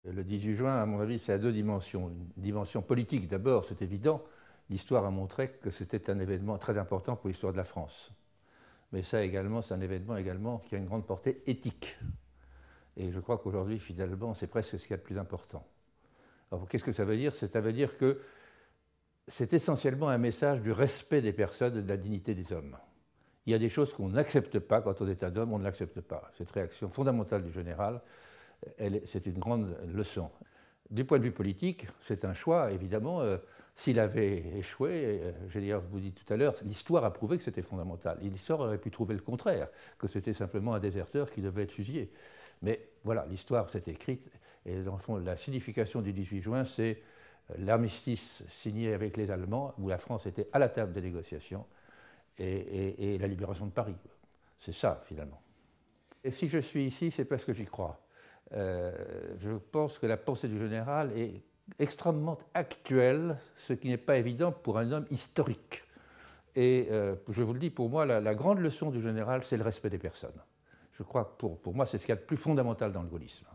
Le 18 juin, à mon avis, c'est à deux dimensions. Une dimension politique d'abord, c'est évident. L'histoire a montré que c'était un événement très important pour l'histoire de la France. Mais ça également, c'est un événement également qui a une grande portée éthique. Et je crois qu'aujourd'hui, finalement, c'est presque ce qu'il y a de plus important. Alors, qu'est-ce que ça veut dire? Ça veut dire que c'est essentiellement un message du respect des personnes et de la dignité des hommes. Il y a des choses qu'on n'accepte pas quand on est un homme, on ne l'accepte pas. Cette réaction fondamentale du général, c'est une grande leçon. Du point de vue politique, c'est un choix, évidemment. S'il avait échoué, j'ai d'ailleurs vous dit tout à l'heure, l'histoire a prouvé que c'était fondamental. Et l'histoire aurait pu trouver le contraire, que c'était simplement un déserteur qui devait être fusillé. Mais voilà, l'histoire s'est écrite, et dans le fond, la signification du 18 juin, c'est l'armistice signé avec les Allemands, où la France était à la table des négociations, et la libération de Paris. C'est ça, finalement. Et si je suis ici, c'est parce que j'y crois. Je pense que la pensée du général est extrêmement actuelle, ce qui n'est pas évident pour un homme historique. Et je vous le dis, pour moi, la grande leçon du général, c'est le respect des personnes. Je crois que pour moi, c'est ce qu'il y a de plus fondamental dans le gaullisme.